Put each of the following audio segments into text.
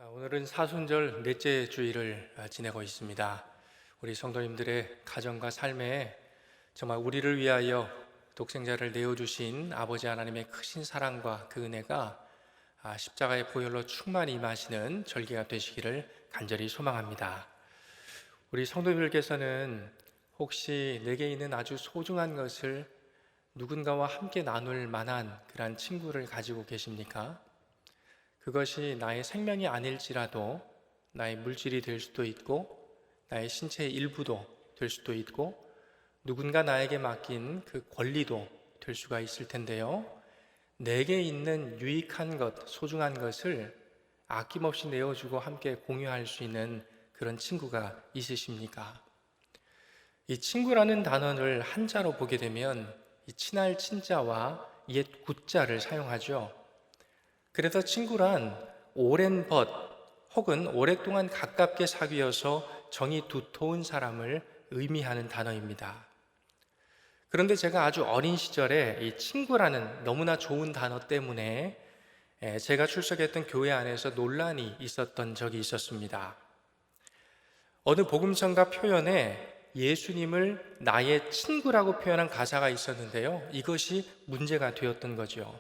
오늘은 사순절 넷째 주일을 지내고 있습니다. 우리 성도님들의 가정과 삶에 정말 우리를 위하여 독생자를 내어주신 아버지 하나님의 크신 사랑과 그 은혜가 십자가의 보혈로 충만히 임하시는 절기가 되시기를 간절히 소망합니다. 우리 성도님들께서는 혹시 내게 있는 아주 소중한 것을 누군가와 함께 나눌 만한 그런 친구를 가지고 계십니까? 그것이 나의 생명이 아닐지라도 나의 물질이 될 수도 있고 나의 신체의 일부도 될 수도 있고 누군가 나에게 맡긴 그 권리도 될 수가 있을 텐데요. 내게 있는 유익한 것, 소중한 것을 아낌없이 내어주고 함께 공유할 수 있는 그런 친구가 있으십니까? 이 친구라는 단어를 한자로 보게 되면 이 친할 친자와 옛 굿자를 사용하죠. 그래서 친구란 오랜 벗 혹은 오랫동안 가깝게 사귀어서 정이 두터운 사람을 의미하는 단어입니다. 그런데 제가 아주 어린 시절에 이 친구라는 너무나 좋은 단어 때문에 제가 출석했던 교회 안에서 논란이 있었던 적이 있었습니다. 어느 복음성가 표현에 예수님을 나의 친구라고 표현한 가사가 있었는데요. 이것이 문제가 되었던 거죠.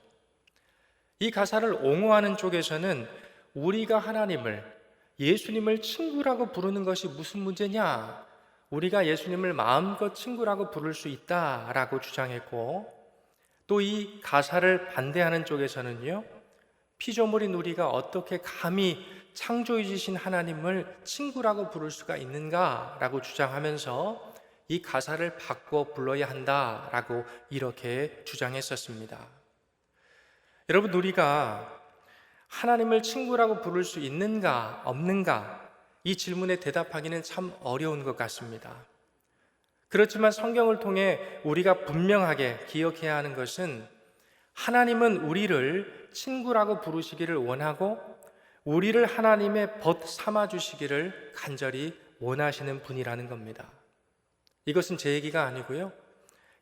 이 가사를 옹호하는 쪽에서는 우리가 하나님을, 예수님을 친구라고 부르는 것이 무슨 문제냐? 우리가 예수님을 마음껏 친구라고 부를 수 있다라고 주장했고, 또 이 가사를 반대하는 쪽에서는요, 피조물인 우리가 어떻게 감히 창조해 주신 하나님을 친구라고 부를 수가 있는가라고 주장하면서 이 가사를 바꿔 불러야 한다라고 이렇게 주장했었습니다. 여러분, 우리가 하나님을 친구라고 부를 수 있는가 없는가 이 질문에 대답하기는 참 어려운 것 같습니다. 그렇지만 성경을 통해 우리가 분명하게 기억해야 하는 것은 하나님은 우리를 친구라고 부르시기를 원하고 우리를 하나님의 벗 삼아주시기를 간절히 원하시는 분이라는 겁니다. 이것은 제 얘기가 아니고요,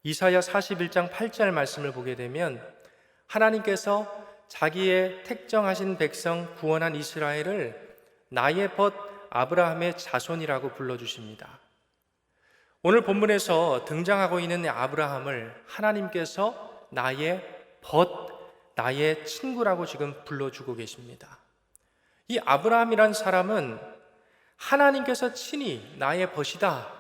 이사야 41장 8절 말씀을 보게 되면 하나님께서 자기의 택정하신 백성 구원한 이스라엘을 나의 벗 아브라함의 자손이라고 불러주십니다. 오늘 본문에서 등장하고 있는 아브라함을 하나님께서 나의 벗, 나의 친구라고 지금 불러주고 계십니다. 이 아브라함이란 사람은 하나님께서 친히 나의 벗이다,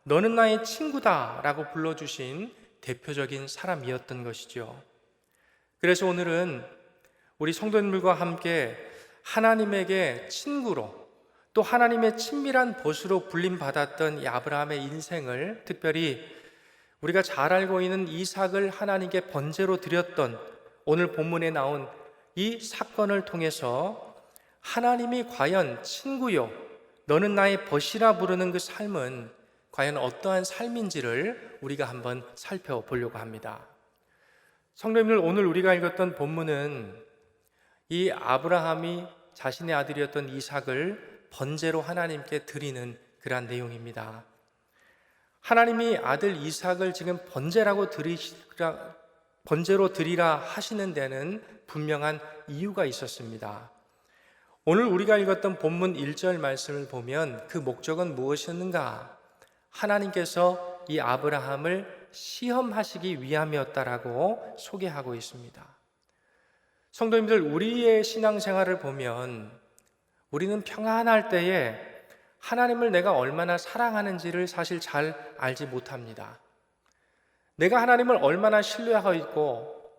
너는 나의 친구다 라고 불러주신 대표적인 사람이었던 것이죠. 그래서 오늘은 우리 성도님들과 함께 하나님에게 친구로 또 하나님의 친밀한 벗으로 불림받았던 이 아브라함의 인생을, 특별히 우리가 잘 알고 있는 이삭을 하나님께 번제로 드렸던 오늘 본문에 나온 이 사건을 통해서 하나님이 과연 친구요, 너는 나의 벗이라 부르는 그 삶은 과연 어떠한 삶인지를 우리가 한번 살펴보려고 합니다. 성도님들, 오늘 우리가 읽었던 본문은 이 아브라함이 자신의 아들이었던 이삭을 번제로 하나님께 드리는 그러한 내용입니다. 하나님이 아들 이삭을 지금 번제로 드리라 하시는 데는 분명한 이유가 있었습니다. 오늘 우리가 읽었던 본문 1절 말씀을 보면 그 목적은 무엇이었는가? 하나님께서 이 아브라함을 시험하시기 위함이었다라고 소개하고 있습니다. 성도님들, 우리의 신앙생활을 보면 우리는 평안할 때에 하나님을 내가 얼마나 사랑하는지를 사실 잘 알지 못합니다. 내가 하나님을 얼마나 신뢰하고 있고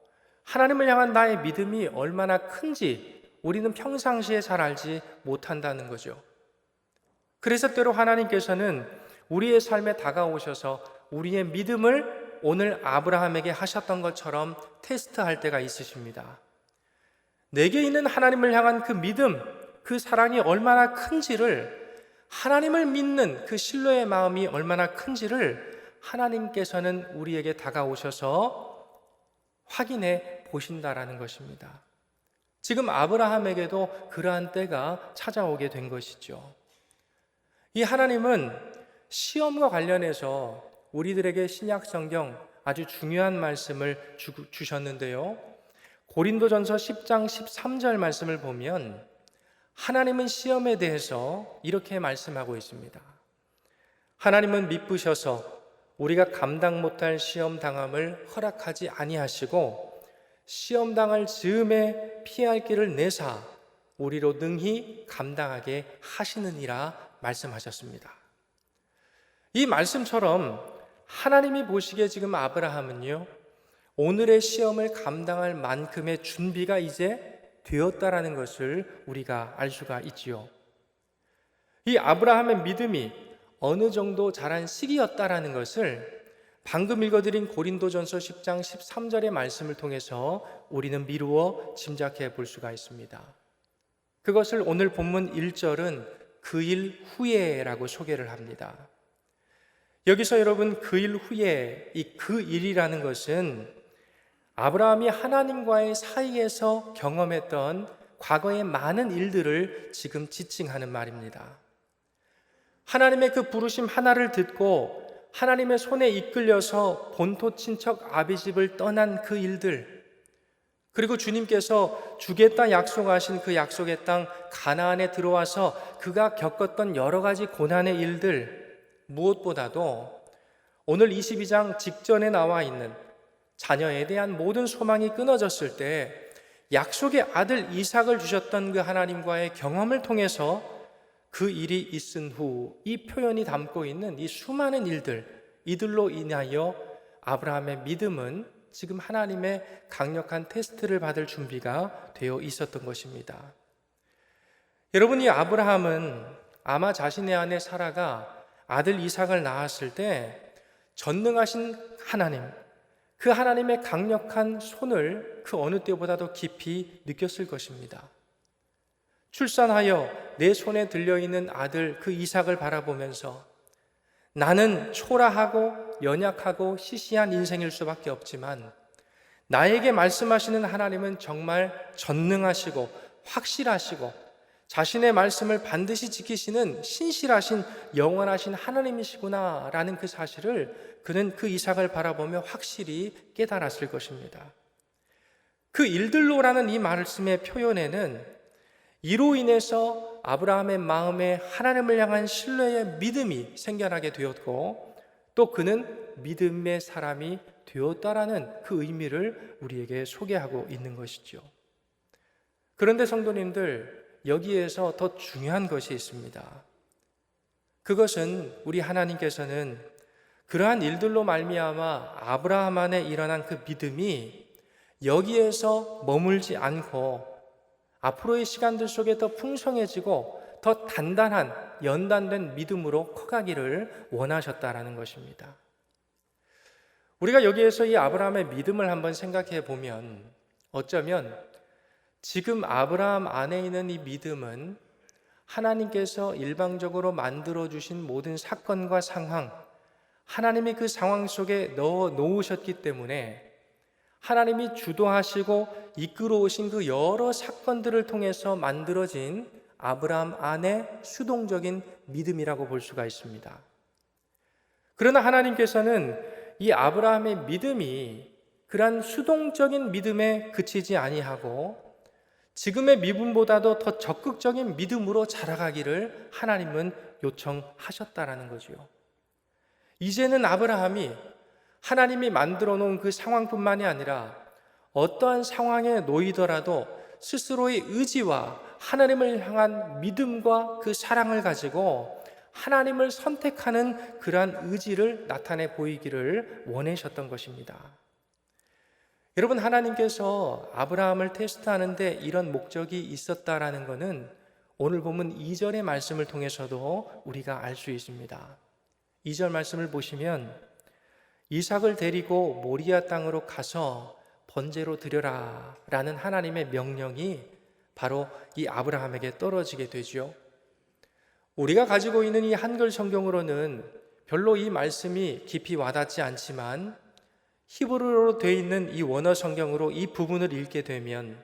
하나님을 향한 나의 믿음이 얼마나 큰지 우리는 평상시에 잘 알지 못한다는 거죠. 그래서 때로 하나님께서는 우리의 삶에 다가오셔서 우리의 믿음을 오늘 아브라함에게 하셨던 것처럼 테스트할 때가 있으십니다. 내게 있는 하나님을 향한 그 믿음, 그 사랑이 얼마나 큰지를, 하나님을 믿는 그 신뢰의 마음이 얼마나 큰지를 하나님께서는 우리에게 다가오셔서 확인해 보신다라는 것입니다. 지금 아브라함에게도 그러한 때가 찾아오게 된 것이죠. 이 하나님은 시험과 관련해서 우리들에게 신약 성경 아주 중요한 말씀을 주셨는데요. 고린도전서 10장 13절 말씀을 보면 하나님은 시험에 대해서 이렇게 말씀하고 있습니다. 하나님은 미쁘셔서 우리가 감당 못할 시험 당함을 허락하지 아니하시고 시험 당할 즈음에 피할 길을 내사 우리로 능히 감당하게 하시느니라 말씀하셨습니다. 이 말씀처럼 하나님이 보시기에 지금 아브라함은요, 오늘의 시험을 감당할 만큼의 준비가 이제 되었다라는 것을 우리가 알 수가 있지요. 이 아브라함의 믿음이 어느 정도 자란 시기였다라는 것을 방금 읽어드린 고린도전서 10장 13절의 말씀을 통해서 우리는 미루어 짐작해 볼 수가 있습니다. 그것을 오늘 본문 1절은 그 일 후에라고 소개를 합니다. 여기서 여러분 그 일 후에 이 그 일이라는 것은 아브라함이 하나님과의 사이에서 경험했던 과거의 많은 일들을 지금 지칭하는 말입니다. 하나님의 그 부르심 하나를 듣고 하나님의 손에 이끌려서 본토 친척 아비집을 떠난 그 일들, 그리고 주님께서 주겠다 약속하신 그 약속의 땅 가나안에 들어와서 그가 겪었던 여러 가지 고난의 일들, 무엇보다도 오늘 22장 직전에 나와 있는 자녀에 대한 모든 소망이 끊어졌을 때 약속의 아들 이삭을 주셨던 그 하나님과의 경험을 통해서 그 일이 있은 후 이 표현이 담고 있는 이 수많은 일들, 이들로 인하여 아브라함의 믿음은 지금 하나님의 강력한 테스트를 받을 준비가 되어 있었던 것입니다. 여러분, 이 아브라함은 아마 자신의 아내 사라가 아들 이삭을 낳았을 때 전능하신 하나님, 그 하나님의 강력한 손을 그 어느 때보다도 깊이 느꼈을 것입니다. 출산하여 내 손에 들려있는 아들 그 이삭을 바라보면서 나는 초라하고 연약하고 시시한 인생일 수밖에 없지만 나에게 말씀하시는 하나님은 정말 전능하시고 확실하시고 자신의 말씀을 반드시 지키시는 신실하신 영원하신 하나님이시구나 라는 그 사실을 그는 그 이삭을 바라보며 확실히 깨달았을 것입니다. 그 일들로라는 이 말씀의 표현에는 이로 인해서 아브라함의 마음에 하나님을 향한 신뢰의 믿음이 생겨나게 되었고 또 그는 믿음의 사람이 되었다라는 그 의미를 우리에게 소개하고 있는 것이죠. 그런데 성도님들, 여기에서 더 중요한 것이 있습니다. 그것은 우리 하나님께서는 그러한 일들로 말미암아 아브라함 안에 일어난 그 믿음이 여기에서 머물지 않고 앞으로의 시간들 속에 더 풍성해지고 더 단단한 연단된 믿음으로 커가기를 원하셨다라는 것입니다. 우리가 여기에서 이 아브라함의 믿음을 한번 생각해 보면 어쩌면 지금 아브라함 안에 있는 이 믿음은 하나님께서 일방적으로 만들어주신 모든 사건과 상황, 하나님이 그 상황 속에 넣어 놓으셨기 때문에 하나님이 주도하시고 이끌어 오신 그 여러 사건들을 통해서 만들어진 아브라함 안의 수동적인 믿음이라고 볼 수가 있습니다. 그러나 하나님께서는 이 아브라함의 믿음이 그러한 수동적인 믿음에 그치지 아니하고 지금의 믿음보다도 더 적극적인 믿음으로 자라가기를 하나님은 요청하셨다라는 거지요. 이제는 아브라함이 하나님이 만들어 놓은 그 상황뿐만이 아니라 어떠한 상황에 놓이더라도 스스로의 의지와 하나님을 향한 믿음과 그 사랑을 가지고 하나님을 선택하는 그러한 의지를 나타내 보이기를 원하셨던 것입니다. 여러분, 하나님께서 아브라함을 테스트하는데 이런 목적이 있었다라는 것은 오늘 보면 2절의 말씀을 통해서도 우리가 알 수 있습니다. 2절 말씀을 보시면 이삭을 데리고 모리아 땅으로 가서 번제로 드려라 라는 하나님의 명령이 바로 이 아브라함에게 떨어지게 되죠. 우리가 가지고 있는 이 한글 성경으로는 별로 이 말씀이 깊이 와닿지 않지만 히브리어로 되어 있는 이 원어 성경으로 이 부분을 읽게 되면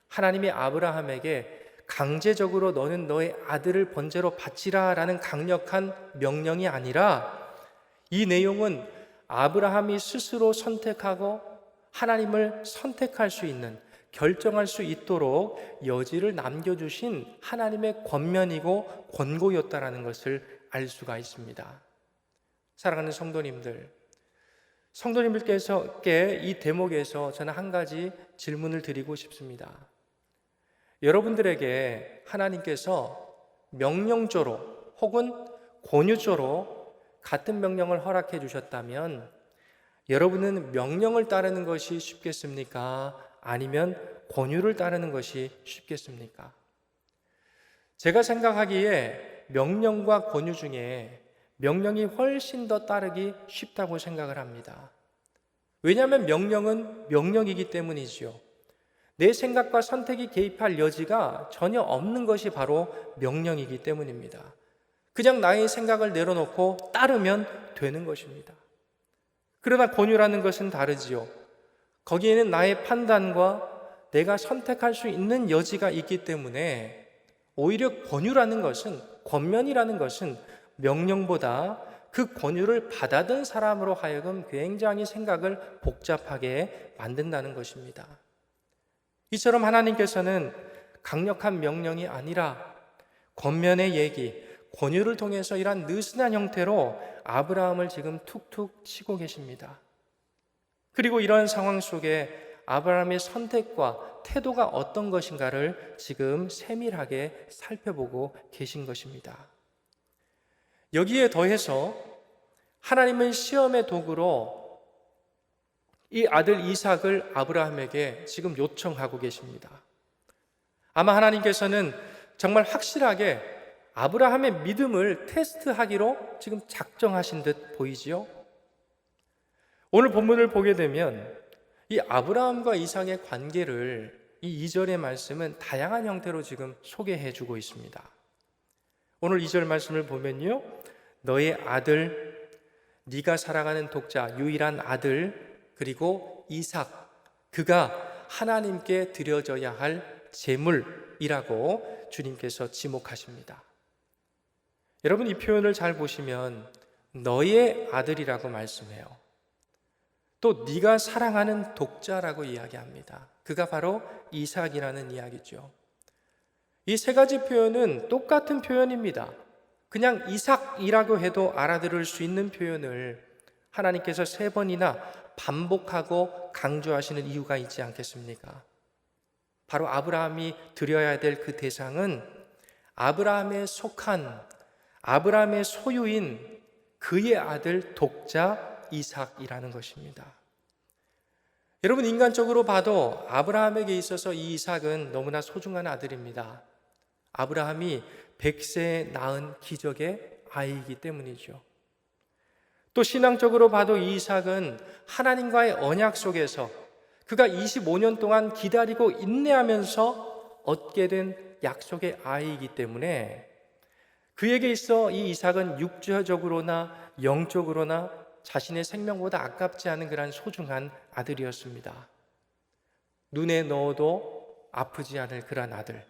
하나님이 아브라함에게 강제적으로 너는 너의 아들을 번제로 바치라 라는 강력한 명령이 아니라 이 내용은 아브라함이 스스로 선택하고 하나님을 선택할 수 있는 결정할 수 있도록 여지를 남겨주신 하나님의 권면이고 권고였다라는 것을 알 수가 있습니다. 사랑하는 성도님들께 이 대목에서 저는 한 가지 질문을 드리고 싶습니다. 여러분들에게 하나님께서 명령조로 혹은 권유조로 같은 명령을 허락해 주셨다면 여러분은 명령을 따르는 것이 쉽겠습니까? 아니면 권유를 따르는 것이 쉽겠습니까? 제가 생각하기에 명령과 권유 중에 명령이 훨씬 더 따르기 쉽다고 생각을 합니다. 왜냐하면 명령은 명령이기 때문이지요. 내 생각과 선택이 개입할 여지가 전혀 없는 것이 바로 명령이기 때문입니다. 그냥 나의 생각을 내려놓고 따르면 되는 것입니다. 그러나 권유라는 것은 다르지요. 거기에는 나의 판단과 내가 선택할 수 있는 여지가 있기 때문에 오히려 권면이라는 것은 명령보다 그 권유를 받아든 사람으로 하여금 굉장히 생각을 복잡하게 만든다는 것입니다. 이처럼 하나님께서는 강력한 명령이 아니라 권면의 얘기, 권유를 통해서 이러한 느슨한 형태로 아브라함을 지금 툭툭 치고 계십니다. 그리고 이런 상황 속에 아브라함의 선택과 태도가 어떤 것인가를 지금 세밀하게 살펴보고 계신 것입니다. 여기에 더해서 하나님은 시험의 도구로 이 아들 이삭을 아브라함에게 지금 요청하고 계십니다. 아마 하나님께서는 정말 확실하게 아브라함의 믿음을 테스트하기로 지금 작정하신 듯 보이지요? 오늘 본문을 보게 되면 이 아브라함과 이삭의 관계를 이 2절의 말씀은 다양한 형태로 지금 소개해 주고 있습니다. 오늘 2절 말씀을 보면요, 너의 아들, 네가 사랑하는 독자, 유일한 아들, 그리고 이삭, 그가 하나님께 드려져야 할 제물이라고 주님께서 지목하십니다. 여러분, 이 표현을 잘 보시면 너의 아들이라고 말씀해요. 또 네가 사랑하는 독자라고 이야기합니다. 그가 바로 이삭이라는 이야기죠. 이 세 가지 표현은 똑같은 표현입니다. 그냥 이삭이라고 해도 알아들을 수 있는 표현을 하나님께서 3번이나 반복하고 강조하시는 이유가 있지 않겠습니까? 바로 아브라함이 드려야 될 그 대상은 아브라함의 속한, 아브라함의 소유인 그의 아들 독자 이삭이라는 것입니다. 여러분, 인간적으로 봐도 아브라함에게 있어서 이 이삭은 너무나 소중한 아들입니다. 아브라함이 100세에 낳은 기적의 아이이기 때문이죠. 또 신앙적으로 봐도 이 이삭은 하나님과의 언약 속에서 그가 25년 동안 기다리고 인내하면서 얻게 된 약속의 아이이기 때문에 그에게 있어 이 이삭은 육체적으로나 영적으로나 자신의 생명보다 아깝지 않은 그런 소중한 아들이었습니다. 눈에 넣어도 아프지 않을 그런 아들,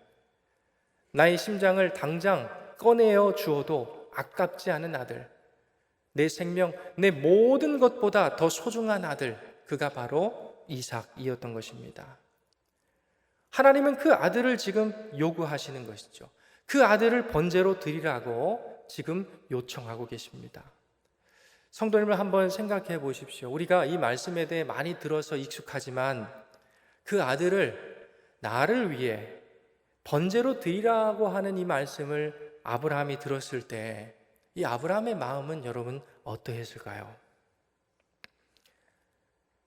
나의 심장을 당장 꺼내어 주어도 아깝지 않은 아들, 내 생명, 내 모든 것보다 더 소중한 아들, 그가 바로 이삭이었던 것입니다. 하나님은 그 아들을 지금 요구하시는 것이죠. 그 아들을 번제로 드리라고 지금 요청하고 계십니다. 성도님을 한번 생각해 보십시오. 우리가 이 말씀에 대해 많이 들어서 익숙하지만 그 아들을 나를 위해 번제로 드리라고 하는 이 말씀을 아브라함이 들었을 때 이 아브라함의 마음은 여러분 어떠했을까요?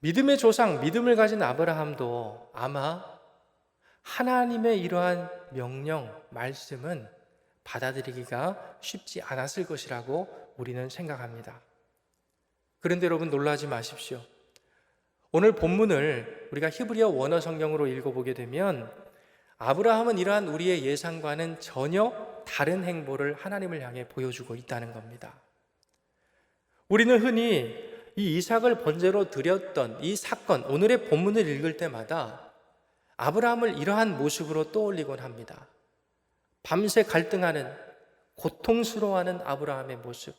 믿음의 조상, 믿음을 가진 아브라함도 아마 하나님의 이러한 명령, 말씀은 받아들이기가 쉽지 않았을 것이라고 우리는 생각합니다. 그런데 여러분 놀라지 마십시오. 오늘 본문을 우리가 히브리어 원어 성경으로 읽어보게 되면 아브라함은 이러한 우리의 예상과는 전혀 다른 행보를 하나님을 향해 보여주고 있다는 겁니다. 우리는 흔히 이 이삭을 번제로 드렸던 이 사건, 오늘의 본문을 읽을 때마다 아브라함을 이러한 모습으로 떠올리곤 합니다. 밤새 갈등하는, 고통스러워하는 아브라함의 모습.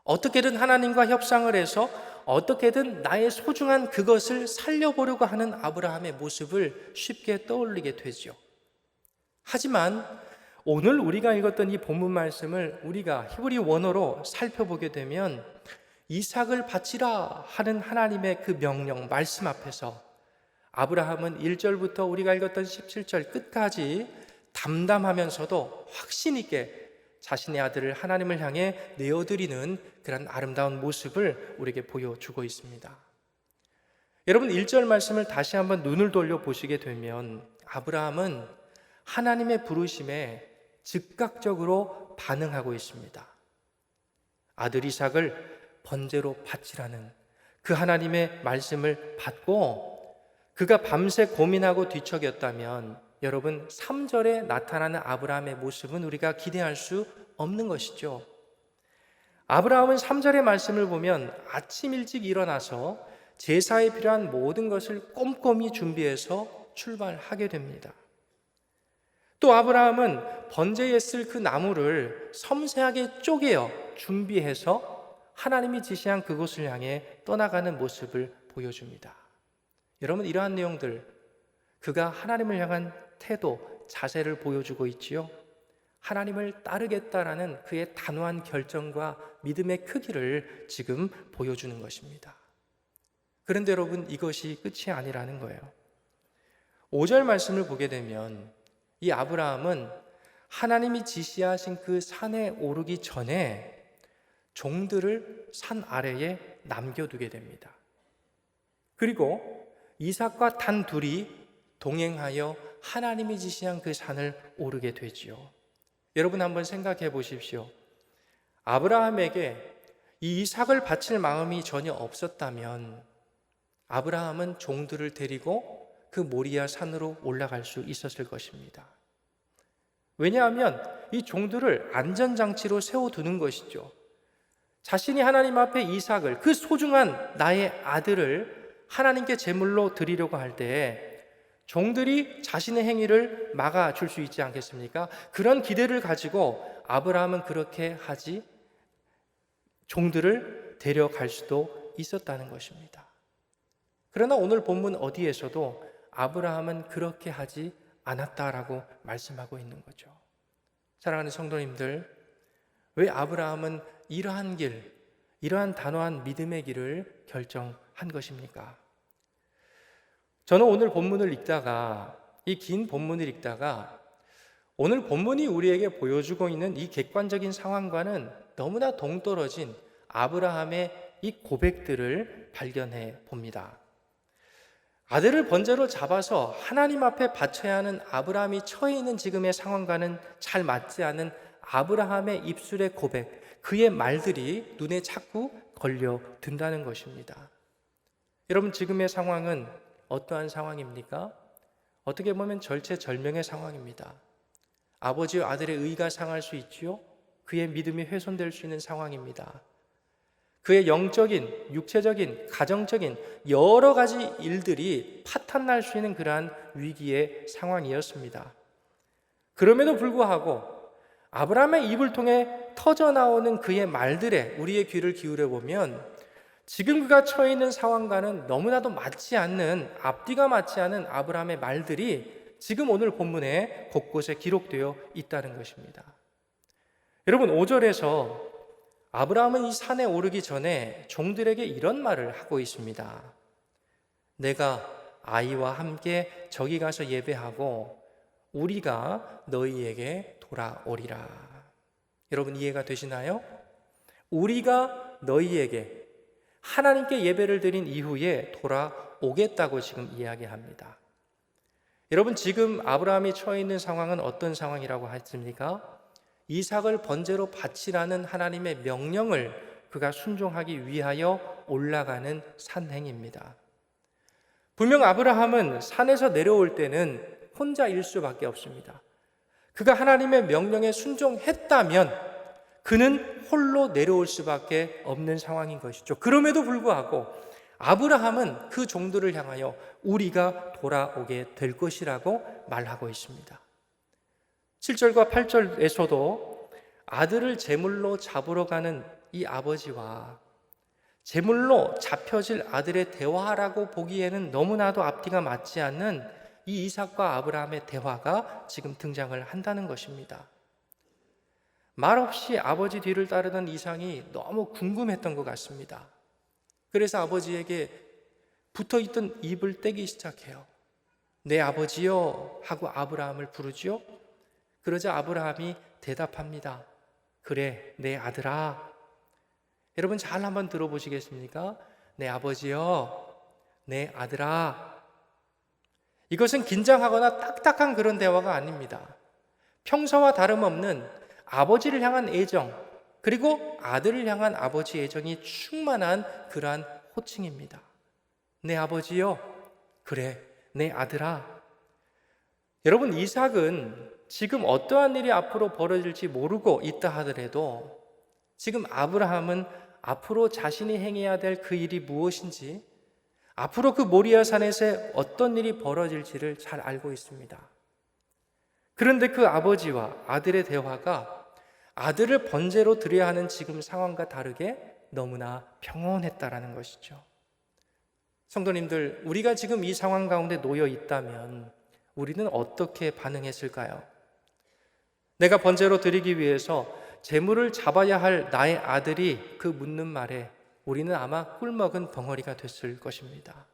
어떻게든 하나님과 협상을 해서 어떻게든 나의 소중한 그것을 살려보려고 하는 아브라함의 모습을 쉽게 떠올리게 되죠. 하지만 오늘 우리가 읽었던 이 본문 말씀을 우리가 히브리 원어로 살펴보게 되면 이삭을 바치라 하는 하나님의 그 명령, 말씀 앞에서 아브라함은 1절부터 우리가 읽었던 17절 끝까지 담담하면서도 확신 있게 자신의 아들을 하나님을 향해 내어드리는 그런 아름다운 모습을 우리에게 보여주고 있습니다. 여러분 1절 말씀을 다시 한번 눈을 돌려 보시게 되면 아브라함은 하나님의 부르심에 즉각적으로 반응하고 있습니다. 아들 이삭을 번제로 바치라는 그 하나님의 말씀을 받고 그가 밤새 고민하고 뒤척였다면 여러분 3절에 나타나는 아브라함의 모습은 우리가 기대할 수 없는 것이죠. 아브라함은 3절의 말씀을 보면 아침 일찍 일어나서 제사에 필요한 모든 것을 꼼꼼히 준비해서 출발하게 됩니다. 또 아브라함은 번제에 쓸 그 나무를 섬세하게 쪼개어 준비해서 하나님이 지시한 그곳을 향해 떠나가는 모습을 보여줍니다. 여러분 이러한 내용들, 그가 하나님을 향한 태도, 자세를 보여주고 있지요. 하나님을 따르겠다라는 그의 단호한 결정과 믿음의 크기를 지금 보여주는 것입니다. 그런데 여러분 이것이 끝이 아니라는 거예요. 5절 말씀을 보게 되면 이 아브라함은 하나님이 지시하신 그 산에 오르기 전에 종들을 산 아래에 남겨두게 됩니다. 그리고 이삭과 단 둘이 동행하여 하나님이 지시한 그 산을 오르게 되지요. 여러분 한번 생각해 보십시오. 아브라함에게 이 이삭을 바칠 마음이 전혀 없었다면 아브라함은 종들을 데리고 그 모리아 산으로 올라갈 수 있었을 것입니다. 왜냐하면 이 종들을 안전장치로 세워두는 것이죠. 자신이 하나님 앞에 이삭을, 그 소중한 나의 아들을 하나님께 제물로 드리려고 할 때에 종들이 자신의 행위를 막아줄 수 있지 않겠습니까? 그런 기대를 가지고 아브라함은 그렇게 하지 종들을 데려갈 수도 있었다는 것입니다. 그러나 오늘 본문 어디에서도 아브라함은 그렇게 하지 않았다라고 말씀하고 있는 거죠. 사랑하는 성도님들, 왜 아브라함은 이러한 길, 이러한 단호한 믿음의 길을 결정한 것입니까? 저는 오늘 본문을 읽다가, 이 긴 본문을 읽다가 오늘 본문이 우리에게 보여주고 있는 이 객관적인 상황과는 너무나 동떨어진 아브라함의 이 고백들을 발견해 봅니다. 아들을 번제로 잡아서 하나님 앞에 바쳐야 하는 아브라함이 처해 있는 지금의 상황과는 잘 맞지 않은 아브라함의 입술의 고백, 그의 말들이 눈에 자꾸 걸려든다는 것입니다. 여러분 지금의 상황은 어떠한 상황입니까? 어떻게 보면 절체절명의 상황입니다. 아버지와 아들의 의가 상할 수 있지요. 그의 믿음이 훼손될 수 있는 상황입니다. 그의 영적인, 육체적인, 가정적인 여러 가지 일들이 파탄날 수 있는 그러한 위기의 상황이었습니다. 그럼에도 불구하고 아브라함의 입을 통해 터져나오는 그의 말들에 우리의 귀를 기울여 보면 지금 그가 처해 있는 상황과는 너무나도 맞지 않는, 앞뒤가 맞지 않은 아브라함의 말들이 지금 오늘 본문에 곳곳에 기록되어 있다는 것입니다. 여러분 5절에서 아브라함은 이 산에 오르기 전에 종들에게 이런 말을 하고 있습니다. 내가 아이와 함께 저기 가서 예배하고 우리가 너희에게 돌아오리라. 여러분 이해가 되시나요? 우리가 너희에게 하나님께 예배를 드린 이후에 돌아오겠다고 지금 이야기합니다. 여러분 지금 아브라함이 처해 있는 상황은 어떤 상황이라고 했습니까? 이삭을 번제로 바치라는 하나님의 명령을 그가 순종하기 위하여 올라가는 산행입니다. 분명 아브라함은 산에서 내려올 때는 혼자일 수밖에 없습니다. 그가 하나님의 명령에 순종했다면 그는 홀로 내려올 수밖에 없는 상황인 것이죠. 그럼에도 불구하고 아브라함은 그 종들을 향하여 우리가 돌아오게 될 것이라고 말하고 있습니다. 7절과 8절에서도 아들을 제물로 잡으러 가는 이 아버지와 제물로 잡혀질 아들의 대화라고 보기에는 너무나도 앞뒤가 맞지 않는 이 이삭과 아브라함의 대화가 지금 등장을 한다는 것입니다. 말없이 아버지 뒤를 따르던 이삭이 너무 궁금했던 것 같습니다. 그래서 아버지에게 붙어있던 입을 떼기 시작해요. 내 아버지요 하고 아브라함을 부르지요. 그러자 아브라함이 대답합니다. 그래, 내 아들아. 여러분 잘 한번 들어보시겠습니까? 내 아버지요, 내 아들아. 이것은 긴장하거나 딱딱한 그런 대화가 아닙니다. 평소와 다름없는 아버지를 향한 애정, 그리고 아들을 향한 아버지 애정이 충만한 그러한 호칭입니다. 내 아버지요, 그래, 내 아들아. 여러분, 이삭은 지금 어떠한 일이 앞으로 벌어질지 모르고 있다 하더라도 지금 아브라함은 앞으로 자신이 행해야 될 그 일이 무엇인지, 앞으로 그 모리아 산에서 어떤 일이 벌어질지를 잘 알고 있습니다. 그런데 그 아버지와 아들의 대화가 아들을 번제로 드려야 하는 지금 상황과 다르게 너무나 평온했다라는 것이죠. 성도님들, 우리가 지금 이 상황 가운데 놓여 있다면 우리는 어떻게 반응했을까요? 내가 번제로 드리기 위해서 제물을 잡아야 할 나의 아들이 그 묻는 말에 우리는 아마 꿀먹은 벙어리가 됐을 것입니다.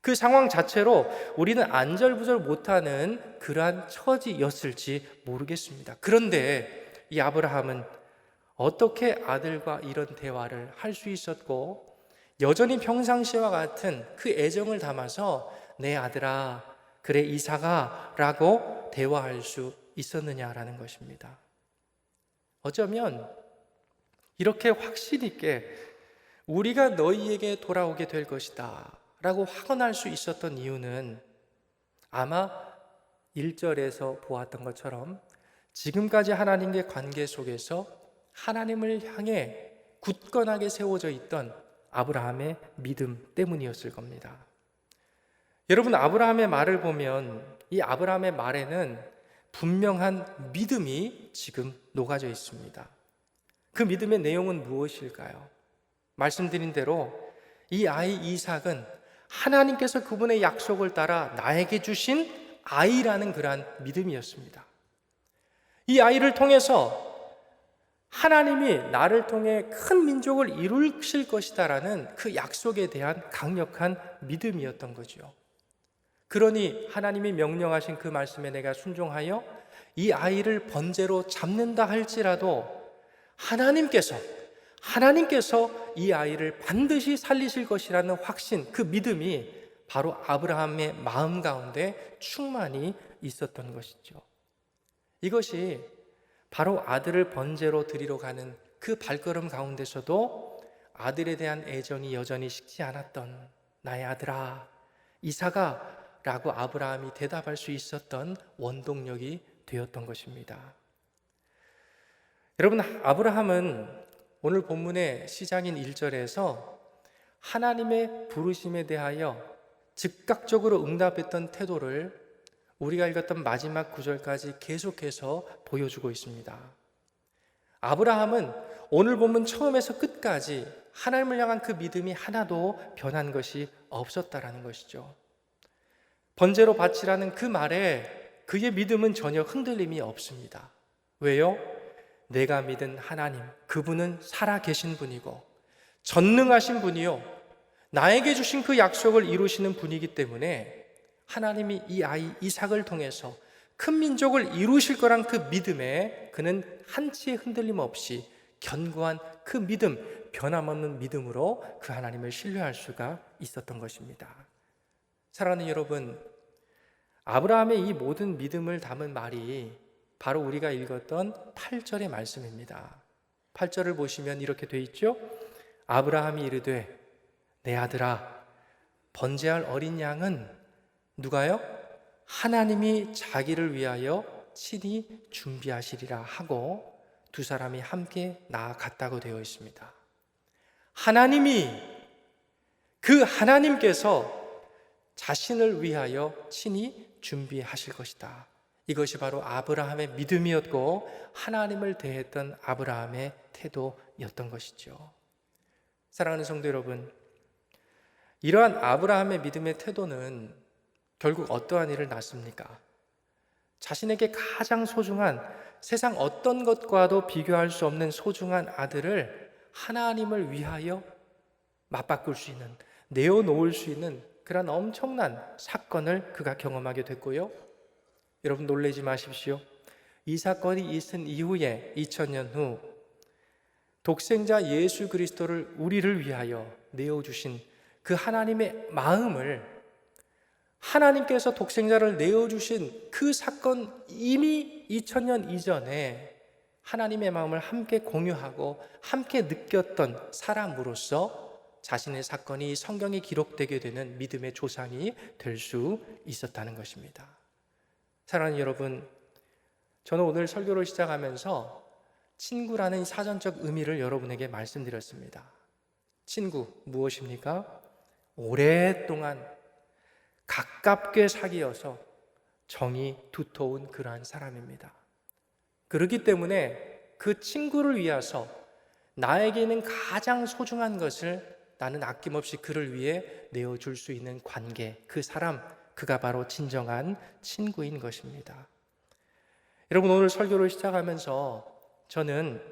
그 상황 자체로 우리는 안절부절 못하는 그러한 처지였을지 모르겠습니다. 그런데 이 아브라함은 어떻게 아들과 이런 대화를 할 수 있었고, 여전히 평상시와 같은 그 애정을 담아서 내 아들아, 그래 이삭아 라고 대화할 수 있었느냐라는 것입니다. 어쩌면 이렇게 확신 있게 우리가 너희에게 돌아오게 될 것이다 라고 확언할 수 있었던 이유는 아마 1절에서 보았던 것처럼 지금까지 하나님과의 관계 속에서 하나님을 향해 굳건하게 세워져 있던 아브라함의 믿음 때문이었을 겁니다. 여러분, 아브라함의 말을 보면 이 아브라함의 말에는 분명한 믿음이 지금 녹아져 있습니다. 그 믿음의 내용은 무엇일까요? 말씀드린 대로 이 아이 이삭은 하나님께서 그분의 약속을 따라 나에게 주신 아이라는 그러한 믿음이었습니다. 이 아이를 통해서 하나님이 나를 통해 큰 민족을 이루실 것이다라는 그 약속에 대한 강력한 믿음이었던 거죠. 그러니 하나님이 명령하신 그 말씀에 내가 순종하여 이 아이를 번제로 잡는다 할지라도 하나님께서 이 아이를 반드시 살리실 것이라는 확신, 그 믿음이 바로 아브라함의 마음 가운데 충만히 있었던 것이죠. 이것이 바로 아들을 번제로 드리러 가는 그 발걸음 가운데서도 아들에 대한 애정이 여전히 식지 않았던 나의 아들아, 이삭아 라고 아브라함이 대답할 수 있었던 원동력이 되었던 것입니다. 여러분, 아브라함은 오늘 본문의 시작인 1절에서 하나님의 부르심에 대하여 즉각적으로 응답했던 태도를 우리가 읽었던 마지막 구절까지 계속해서 보여주고 있습니다. 아브라함은 오늘 본문 처음에서 끝까지 하나님을 향한 그 믿음이 하나도 변한 것이 없었다라는 것이죠. 번제로 바치라는 그 말에 그의 믿음은 전혀 흔들림이 없습니다. 왜요? 내가 믿은 하나님, 그분은 살아계신 분이고 전능하신 분이요, 나에게 주신 그 약속을 이루시는 분이기 때문에 하나님이 이 아이 이삭을 통해서 큰 민족을 이루실 거란 그 믿음에 그는 한치의 흔들림 없이 견고한 그 믿음, 변함없는 믿음으로 그 하나님을 신뢰할 수가 있었던 것입니다. 사랑하는 여러분, 아브라함의 이 모든 믿음을 담은 말이 바로 우리가 읽었던 8절의 말씀입니다. 8절을 보시면 이렇게 돼 있죠. 아브라함이 이르되 내 아들아, 번제할 어린 양은 누가요? 하나님이 자기를 위하여 친히 준비하시리라 하고 두 사람이 함께 나아갔다고 되어 있습니다. 하나님께서 자신을 위하여 친히 준비하실 것이다. 이것이 바로 아브라함의 믿음이었고 하나님을 대했던 아브라함의 태도였던 것이죠. 사랑하는 성도 여러분, 이러한 아브라함의 믿음의 태도는 결국 어떠한 일을 낳습니까? 자신에게 가장 소중한, 세상 어떤 것과도 비교할 수 없는 소중한 아들을 하나님을 위하여 맞바꿀 수 있는, 내어놓을 수 있는 그런 엄청난 사건을 그가 경험하게 됐고요. 여러분 놀라지 마십시오. 이 사건이 있은 이후에 2000년 후 독생자 예수 그리스도를 우리를 위하여 내어주신 그 하나님의 마음을, 하나님께서 독생자를 내어주신 그 사건, 이미 2000년 이전에 하나님의 마음을 함께 공유하고 함께 느꼈던 사람으로서 자신의 사건이 성경에 기록되게 되는 믿음의 조상이 될 수 있었다는 것입니다. 사랑하는 여러분, 저는 오늘 설교를 시작하면서 친구라는 사전적 의미를 여러분에게 말씀드렸습니다. 친구, 무엇입니까? 오랫동안 가깝게 사귀어서 정이 두터운 그러한 사람입니다. 그렇기 때문에 그 친구를 위해서 나에게는 가장 소중한 것을 나는 아낌없이 그를 위해 내어줄 수 있는 관계, 그 사람, 그가 바로 진정한 친구인 것입니다. 여러분, 오늘 설교를 시작하면서 저는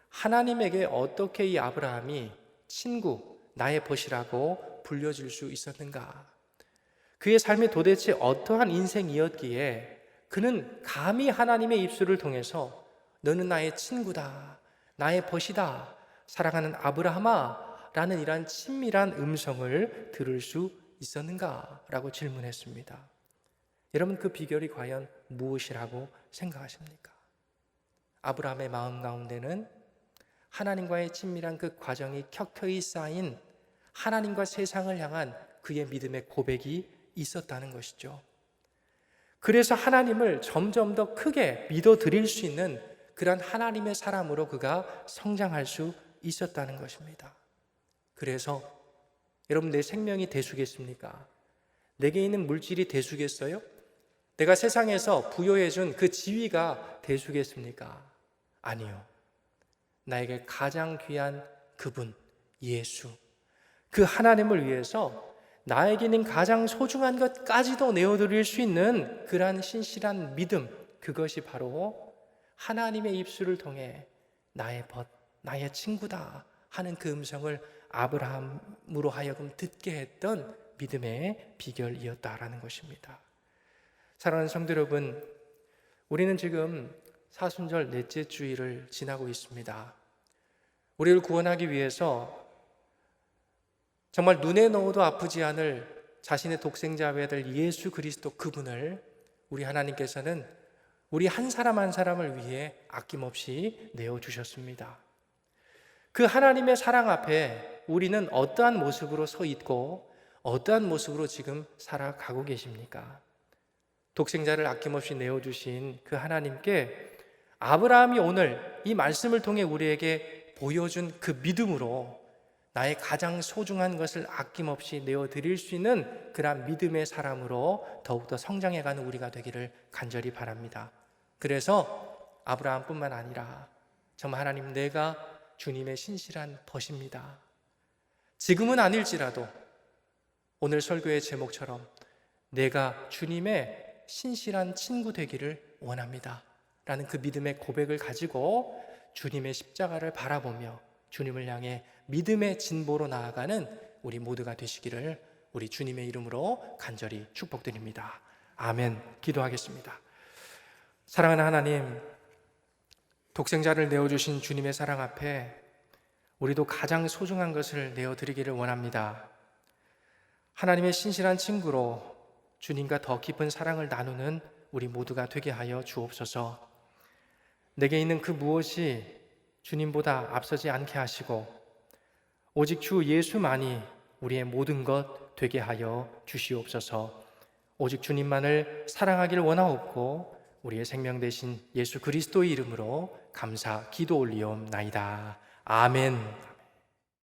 하나님에게 어떻게 이 아브라함이 친구, 나의 벗이라고 불려질 수 있었는가? 그의 삶이 도대체 어떠한 인생이었기에 그는 감히 하나님의 입술을 통해서 너는 나의 친구다, 나의 벗이다, 사랑하는 아브라함아 라는 이러한 친밀한 음성을 들을 수 있었는가? 라고 질문했습니다. 여러분, 그 비결이 과연 무엇이라고 생각하십니까? 아브라함의 마음 가운데는 하나님과의 친밀한 그 과정이 켜켜이 쌓인 하나님과 세상을 향한 그의 믿음의 고백이 있었다는 것이죠. 그래서 하나님을 점점 더 크게 믿어드릴 수 있는 그런 하나님의 사람으로 그가 성장할 수 있었다는 것입니다. 그래서 여러분, 내 생명이 대수겠습니까? 내게 있는 물질이 대수겠어요? 내가 세상에서 부여해준 그 지위가 대수겠습니까? 아니요. 나에게 가장 귀한 그분, 예수, 그 하나님을 위해서 나에게는 가장 소중한 것까지도 내어드릴 수 있는 그러한 신실한 믿음, 그것이 바로 하나님의 입술을 통해 나의 벗, 나의 친구다 하는 그 음성을 아브라함으로 하여금 듣게 했던 믿음의 비결이었다라는 것입니다. 사랑하는 성도 여러분, 우리는 지금 사순절 넷째 주일을 지나고 있습니다. 우리를 구원하기 위해서 정말 눈에 넣어도 아프지 않을 자신의 독생자 외아들 예수 그리스도 그분을 우리 하나님께서는 우리 한 사람 한 사람을 위해 아낌없이 내어주셨습니다. 그 하나님의 사랑 앞에 우리는 어떠한 모습으로 서 있고 어떠한 모습으로 지금 살아가고 계십니까? 독생자를 아낌없이 내어주신 그 하나님께 아브라함이 오늘 이 말씀을 통해 우리에게 보여준 그 믿음으로 나의 가장 소중한 것을 아낌없이 내어드릴 수 있는 그런 믿음의 사람으로 더욱더 성장해가는 우리가 되기를 간절히 바랍니다. 그래서 아브라함뿐만 아니라 정말 하나님, 내가 주님의 신실한 벗입니다. 지금은 아닐지라도 오늘 설교의 제목처럼 내가 주님의 신실한 친구 되기를 원합니다 라는 그 믿음의 고백을 가지고 주님의 십자가를 바라보며 주님을 향해 믿음의 진보로 나아가는 우리 모두가 되시기를 우리 주님의 이름으로 간절히 축복드립니다. 아멘. 기도하겠습니다. 사랑하는 하나님, 독생자를 내어주신 주님의 사랑 앞에 우리도 가장 소중한 것을 내어드리기를 원합니다. 하나님의 신실한 친구로 주님과 더 깊은 사랑을 나누는 우리 모두가 되게 하여 주옵소서. 내게 있는 그 무엇이 주님보다 앞서지 않게 하시고 오직 주 예수만이 우리의 모든 것 되게 하여 주시옵소서. 오직 주님만을 사랑하길 원하옵고 우리의 생명 되신 예수 그리스도의 이름으로 감사 기도 올리옵나이다. 아멘.